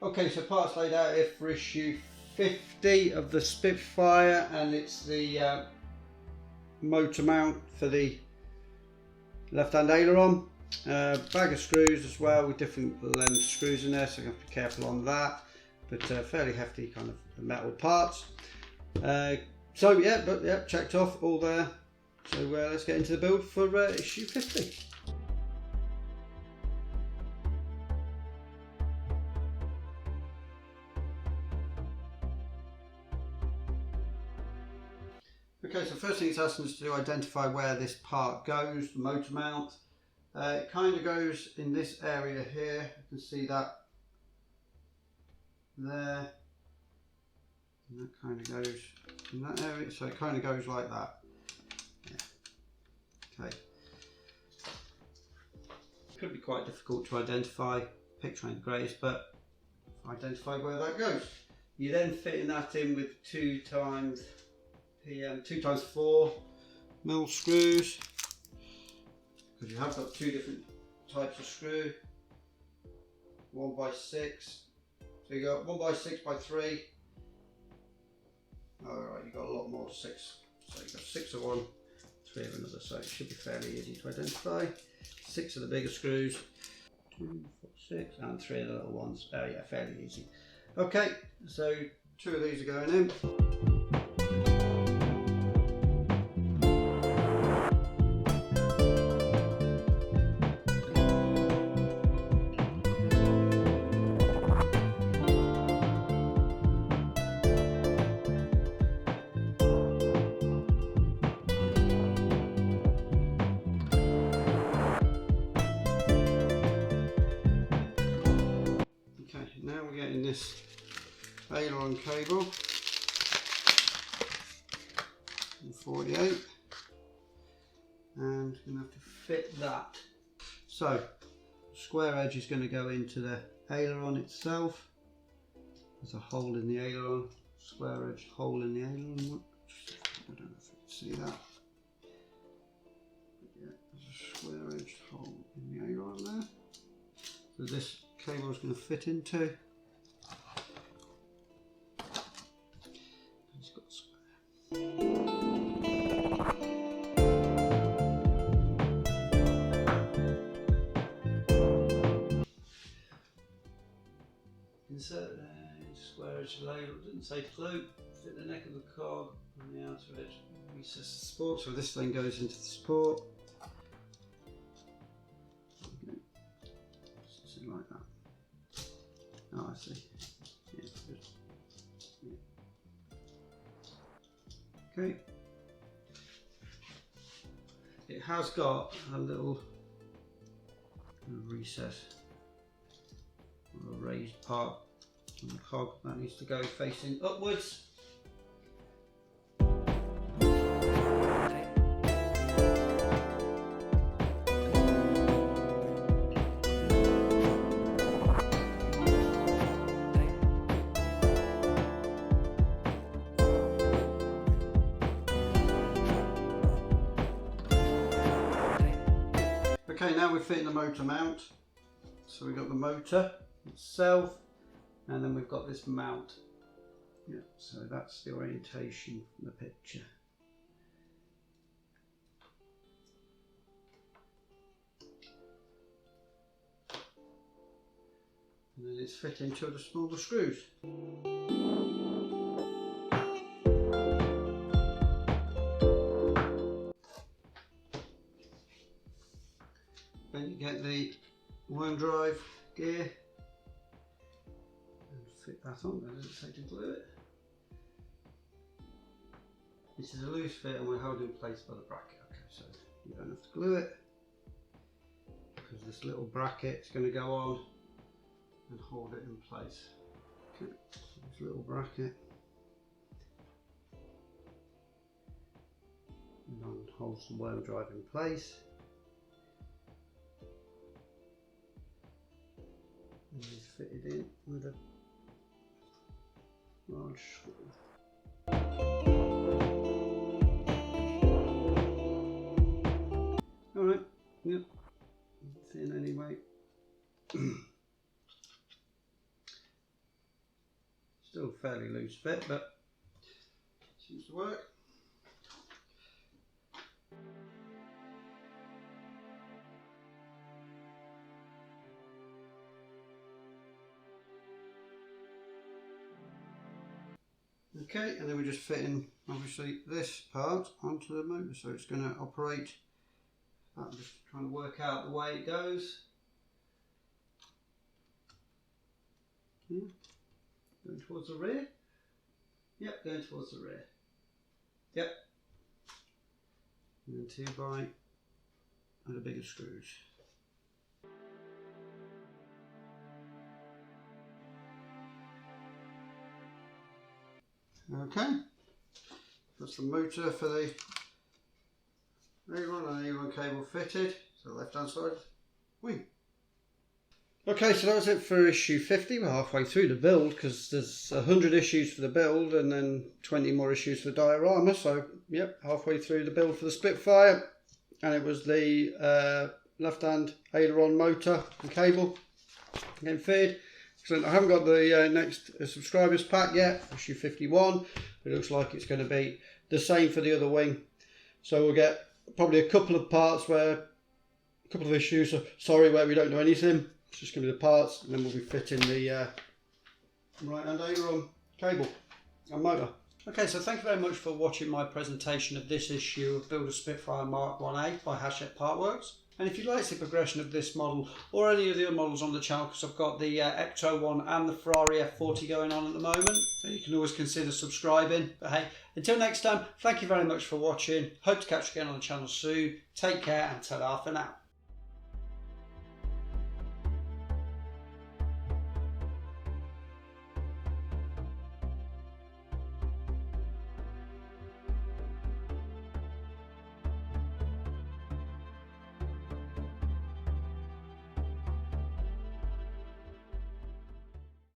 Okay, so parts laid out here for issue 50 of the Spitfire, and it's the motor mount for the left-hand aileron. Bag of screws as well with different length screws in there, so you have to be careful on that, but fairly hefty kind of metal parts. So yeah, checked off, all there. So let's get into the build for issue 50. Okay, so first thing it's asking us to identify where this part goes, the motor mount. It kind of goes in this area here. You can see that there. And that kind of goes in that area, so it kind of goes like that. Yeah. Okay. Could be quite difficult to identify, picture ain't the greatest, but identify where that goes. You then fitting that in with 2x 4 mil screws, because you have got two different types of screw, 1x6, so you got 1x6 by 3. Alright, you got a lot more, 6, so you got 6 of one, 3 of another, so it should be fairly easy to identify. 6 of the bigger screws, 2, 4, 6, and 3 of the little ones. Oh yeah, fairly easy. Okay, so 2 of these are going in. Now we're getting this Aileron cable, 48, and we're going to have to fit that. So square edge is going to go into the aileron itself. There's a hole in the aileron, square edge hole in the aileron. I don't know if you can see that. But yeah, there's a square edge hole in the aileron there. So this cable is going to fit into. It's got a square. Insert there, square edge label, didn't say glue, fit the neck of the cog on the outer edge, recess the support, so this thing goes into the support. Okay. Something like that. Oh, I see. Yeah, good. Yeah. Okay. It has got a little recess, or a raised part on the cog that needs to go facing upwards. Okay, now we're fitting the motor mount. So we've got the motor itself, and then we've got this mount. Yeah, so that's the orientation from the picture. And then it's fitting to the smaller screws. Then you get the worm drive gear and fit that on. Does it say to glue it? This is a loose fit and we're held in place by the bracket. Okay, so you don't have to glue it, because this little bracket is going to go on and hold it in place. Okay, so this little bracket and then holds the worm drive in place. And it's fitted in with a large screw. Alright, yep, thin anyway. a fairly loose fit, but seems to work. Okay, and then we're just fitting obviously this part onto the motor, so it's going to operate. I'm just trying to work out the way it goes. Yeah. Going towards the rear. Yep, going towards the rear. Yep. And then 2x and the bigger screws. Okay, that's the motor for the Aileron and Aileron cable fitted, so the left hand side wing. Okay, so that was it for issue 50. We're halfway through the build because there's 100 issues for the build and then 20 more issues for the diorama. So, yep, halfway through the build for the Spitfire, and it was the left hand Aileron motor and cable getting fitted. So I haven't got the next subscribers pack yet, issue 51. It looks like it's going to be the same for the other wing. So we'll get probably a couple of parts where, a couple of issues, where we don't do anything. It's just going to be the parts, and then we'll be fitting the right hand Aileron cable and motor. Okay, so thank you very much for watching my presentation of this issue of Build a Spitfire Mk1A by Hachette PartWorks. And if you like the progression of this model or any of the other models on the channel, because I've got the Ecto one and the Ferrari F40 going on at the moment, you can always consider subscribing. But hey, until next time, thank you very much for watching. Hope to catch you again on the channel soon. Take care and ta-ra for now.